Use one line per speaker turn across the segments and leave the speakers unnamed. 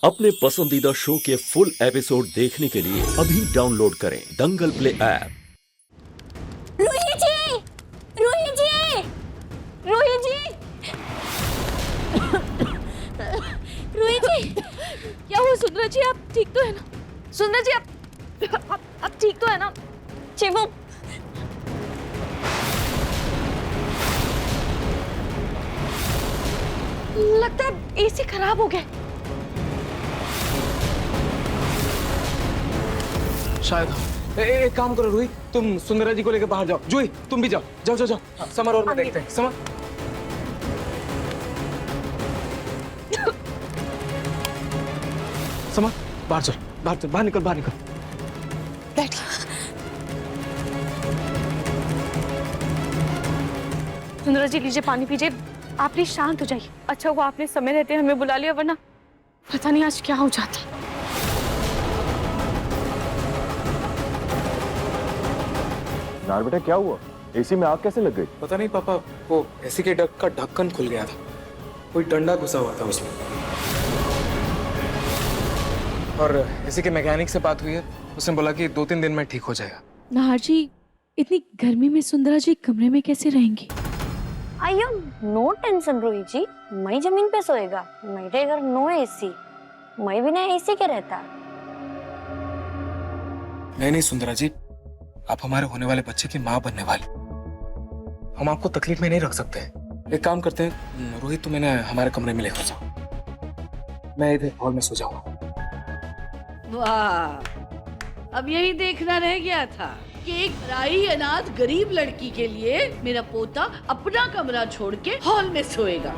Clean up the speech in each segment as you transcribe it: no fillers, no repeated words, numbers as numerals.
अपने पसंदीदा शो के फुल एपिसोड देखने के लिए अभी डाउनलोड करें दंगल प्ले ऐप।
रूही जी! रूही जी! रूही जी! रूही जी! क्या हुआ सुंदरा जी, आप ठीक तो है ना? सुंदरा जी, आप ठीक तो है ना? शिवम! लगता है एसी खराब हो गया।
शायद एक काम करो रूही, तुम सुंदरा जी को लेकर बाहर जाओ। जूही तुम भी जाओ, जाओ जाओ जाओ। समर और मैं देखते हैं। समर समर बाहर चल, बाहर चल, बाहर निकल, बाहर निकल।
सुंदरा जी लीजिए, पानी पीजिए। आप प्लीज शांत हो जाइए। अच्छा हुआ आपने समय रहते हमें बुला लिया, वरना पता नहीं आज क्या हो जाता।
नार बेटा क्या हुआ? एसी में आग कैसे लग गई?
पता नहीं पापा, वो एसी के डक का ढक्कन खुल गया था, कोई डंडा घुसा हुआ था उसमें। और एसी के मैकेनिक से बात हुई है, उसने बोला कि 2-3 दिन में ठीक हो जाएगा।
नाहर जी, इतनी गर्मी में सुंदरा जी कमरे में कैसे रहेंगी?
आयो नो टेंशन रूही जी, मई जमीन पे सोएगा। मेरे घर नो एसी, मई बिना एसी के रहता।
नहीं सुंदरा जी, आप हमारे होने वाले बच्चे की माँ बनने वाली, हम आपको तकलीफ में नहीं रख सकते। एक काम करते हैं रोहित, तुम इन्हें हमारे कमरे में लेकर जाओ, मैं इधर हॉल में सो जाऊंगा।
वाह, अब यही देखना रह गया था कि एक पराई अनाथ गरीब लड़की के लिए मेरा पोता अपना कमरा छोड़ के हॉल में सोएगा।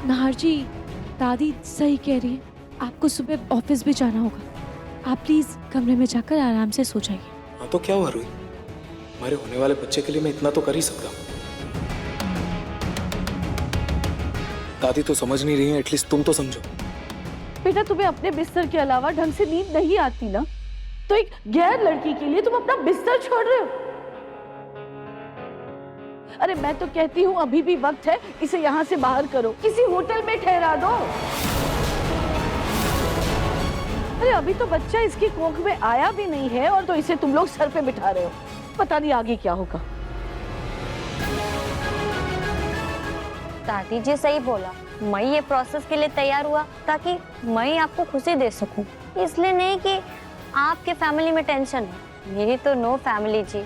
नाहर जी, दादी सही कह रही है, आपको सुबह ऑफिस भी जाना होगा। आप प्लीज कमरे में जाकर आराम से सो जाइए।
हाँ तो क्या हुआ रोहित, हमारे होने वाले बच्चे के लिए मैं इतना तो कर ही सकता हूँ। दादी तो समझ नहीं रही है, एटलीस्ट तुम तो समझो।
बेटा, तुम्हें अपने बिस्तर के अलावा ढंग से नींद नहीं आती ना, तो एक गैर लड़की के लिए तुम अपना बिस्तर छोड़ रहे हो। अरे मैं तो कहती हूँ अभी भी वक्त है, इसे यहाँ से बाहर करो, किसी होटल में ठहरा दो। अरे अभी तो बच्चा इसकी कोख में आया भी नहीं है और तो इसे तुम लोग सर पे बिठा रहे हो। पता नहीं आगे क्या होगा।
दादी जी सही बोला, मैं ये प्रोसेस के लिए तैयार हुआ ताकि मैं आपको खुशी दे सकूं, इसलिए नहीं कि आपके फैमिली में टेंशन है। मेरी तो नो फैमिली जी,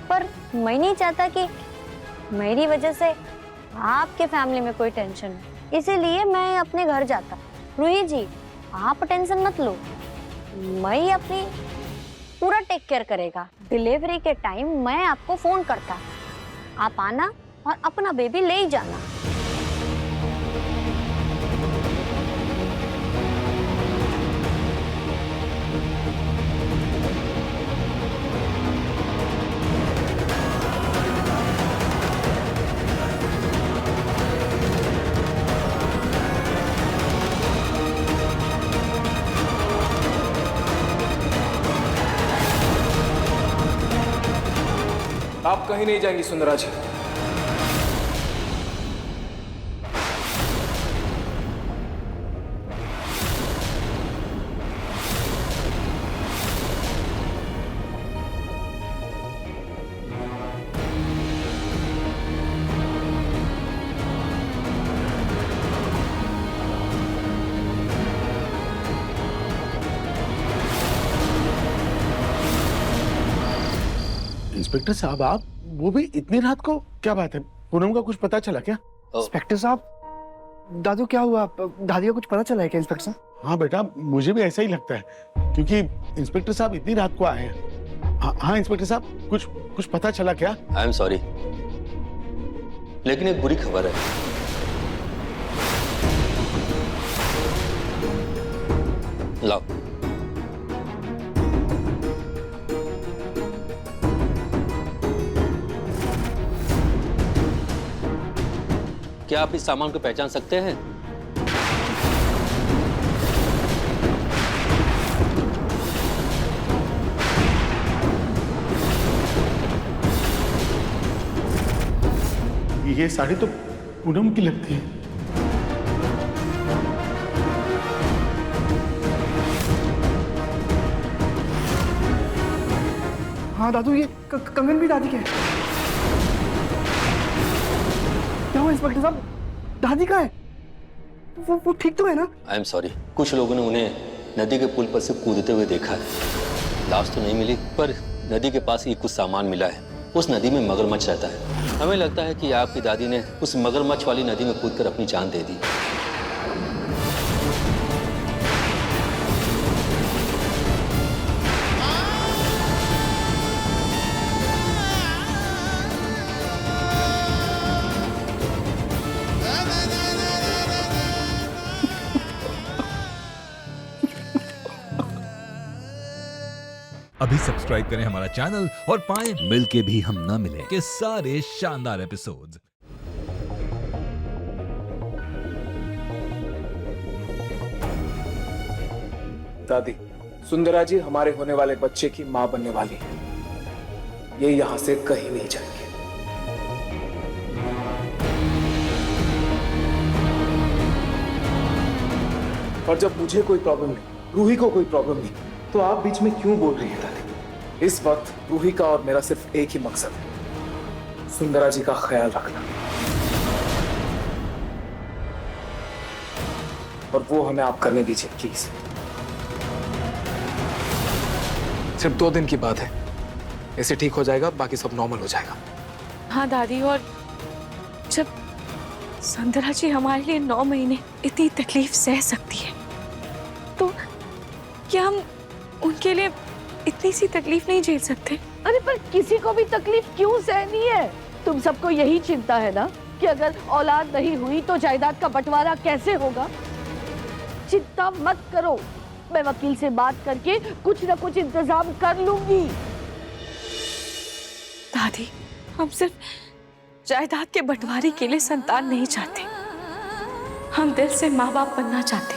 पर मैं नहीं चाहता कि मेरी वजह से आपके फैमिली में कोई टेंशन है, इसीलिए मैं अपने घर जाता। रूही जी आप टेंशन मत लो, मैं अपनी पूरा टेक केयर करेगा। डिलीवरी के टाइम मैं आपको फोन करता, आप आना और अपना बेबी ले ही जाना।
आप कहीं नहीं जाएंगी सुंदरा जी।
इंस्पेक्टर साहब, आप वो भी इतनी रात को? क्या बात है, पूनम का कुछ पता चला क्या?
इंस्पेक्टर साहब, दादू क्या हुआ? दादी का कुछ पता चला है क्या इंस्पेक्टर साहब?
हाँ बेटा, मुझे भी ऐसा ही लगता है, क्योंकि इंस्पेक्टर साहब इतनी रात को आए हैं। हाँ इंस्पेक्टर साहब, कुछ पता चला क्या?
आई एम सॉरी, लेकिन एक बुरी खबर है। लाओ। क्या आप इस सामान को पहचान सकते हैं?
ये साड़ी तो पूनम की लगती है।
हाँ दादू, ये कंगन भी दादी के है। क्या हुआ इंस्पेक्टर साहब, दादी कहाँ है? वो ठीक तो है ना?
आई एम सॉरी, कुछ लोगों ने उन्हें नदी के पुल पर से कूदते हुए देखा है। लाश तो नहीं मिली, पर नदी के पास ही कुछ सामान मिला है। उस नदी में मगरमच्छ रहता है। हमें लगता है कि आपकी दादी ने उस मगरमच्छ वाली नदी में कूदकर अपनी जान दे दी।
अभी सब्सक्राइब करें हमारा चैनल और पाएं मिलके भी हम ना मिले के सारे शानदार एपिसोड्स।
दादी, सुंदरा जी हमारे होने वाले बच्चे की मां बनने वाली है। ये यहां से कहीं नहीं जाएंगे। और जब मुझे कोई प्रॉब्लम नहीं, रूही को कोई प्रॉब्लम नहीं, तो आप बीच में क्यों बोल रही है दादी? इस वक्त रूही का और मेरा सिर्फ एक ही मकसद है, सुंदरा जी का ख्याल रखना। और वो हमें आप करने दीजिए प्लीज। सिर्फ 2 दिन की बात है, ऐसे ठीक हो जाएगा, बाकी सब नॉर्मल हो जाएगा।
हाँ दादी, और जब सुंदरा जी हमारे लिए 9 महीने इतनी तकलीफ सह सकती है, तो क्या हम उनके लिए इतनी सी तकलीफ नहीं झेल सकते?
अरे पर किसी को भी तकलीफ क्यों सहनी है? तुम सबको यही चिंता है ना कि अगर औलाद नहीं हुई तो जायदाद का बंटवारा कैसे होगा? चिंता मत करो, मैं वकील से बात करके कुछ न कुछ इंतजाम कर लूंगी।
दादी, हम सिर्फ जायदाद के बंटवारे के लिए संतान नहीं चाहते, हम दिल से माँ बाप बनना चाहते,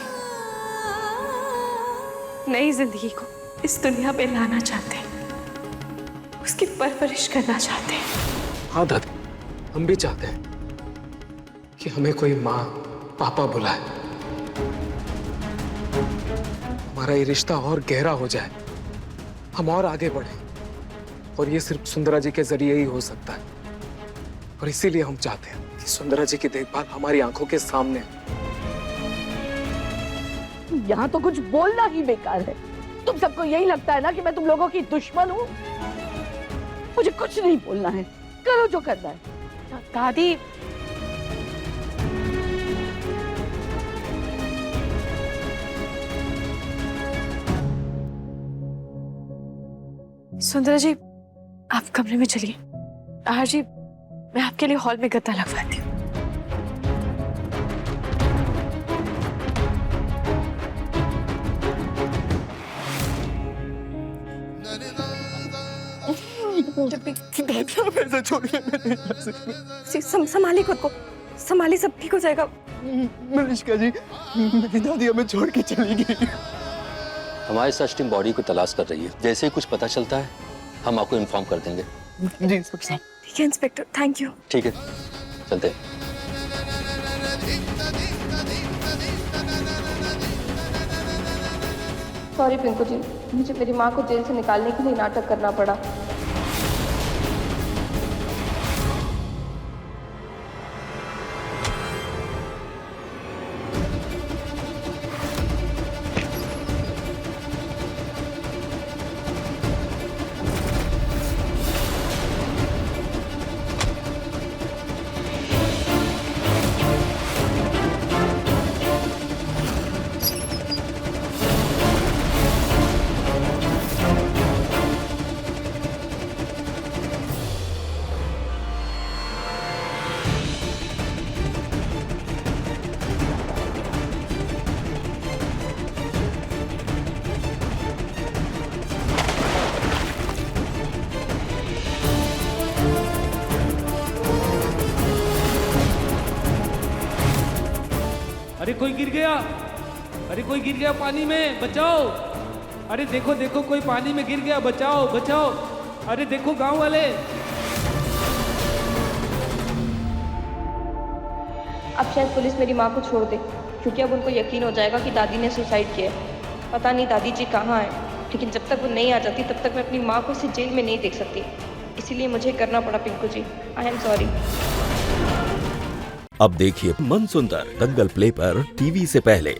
नई जिंदगी को इस दुनिया पे लाना चाहते, उसकी परवरिश करना चाहते।
हाँ दादी, हम भी चाहते हैं कि हमें कोई माँ पापा बुलाए, हमारा ये रिश्ता और गहरा हो जाए, हम और आगे बढ़े। और ये सिर्फ सुंदरा जी के जरिए ही हो सकता है। और इसीलिए हम चाहते हैं कि सुंदरा जी की देखभाल हमारी आंखों के सामने।
यहाँ तो कुछ बोलना ही बेकार है। तुम सबको यही लगता है ना कि मैं तुम लोगों की दुश्मन हूँ? मुझे कुछ नहीं बोलना है, करो जो करना है।
दादी, सुंदरा जी आप कमरे में चलिए। आहार जी, मैं आपके लिए हॉल में गद्दा लगवाती हूँ। संभाली खुद को, संभाली, सब ठीक हो जाएगा।
मलिष्का जी, मेरी दादी हमें छोड़ के चली गई।
हमारी सर्च टीम बॉडी को तलाश कर रही है। जैसे ही कुछ पता चलता है हम आपको इन्फॉर्म कर देंगे।
जी इंस्पेक्टर साहब।
ठीक है इंस्पेक्टर, थैंक यू।
ठीक है, चलते हैं।
सॉरी पिंकू जी, मुझे मेरी माँ को जेल से निकालने के लिए नाटक करना पड़ा।
अरे कोई गिर गया, अरे कोई गिर गया पानी में, बचाओ। अरे देखो देखो, कोई पानी में गिर गया, बचाओ बचाओ। अरे देखो गांव वाले।
अब शायद पुलिस मेरी माँ को छोड़ दे, क्योंकि अब उनको यकीन हो जाएगा कि दादी ने सुसाइड किया है। पता नहीं दादी जी कहाँ हैं, लेकिन जब तक वो नहीं आ जाती तब तक मैं अपनी माँ को इसे जेल में नहीं देख सकती। इसीलिए मुझे करना पड़ा Pinku ji. I am sorry.
अब देखिए मन सुंदर दंगल प्ले पर टीवी से पहले।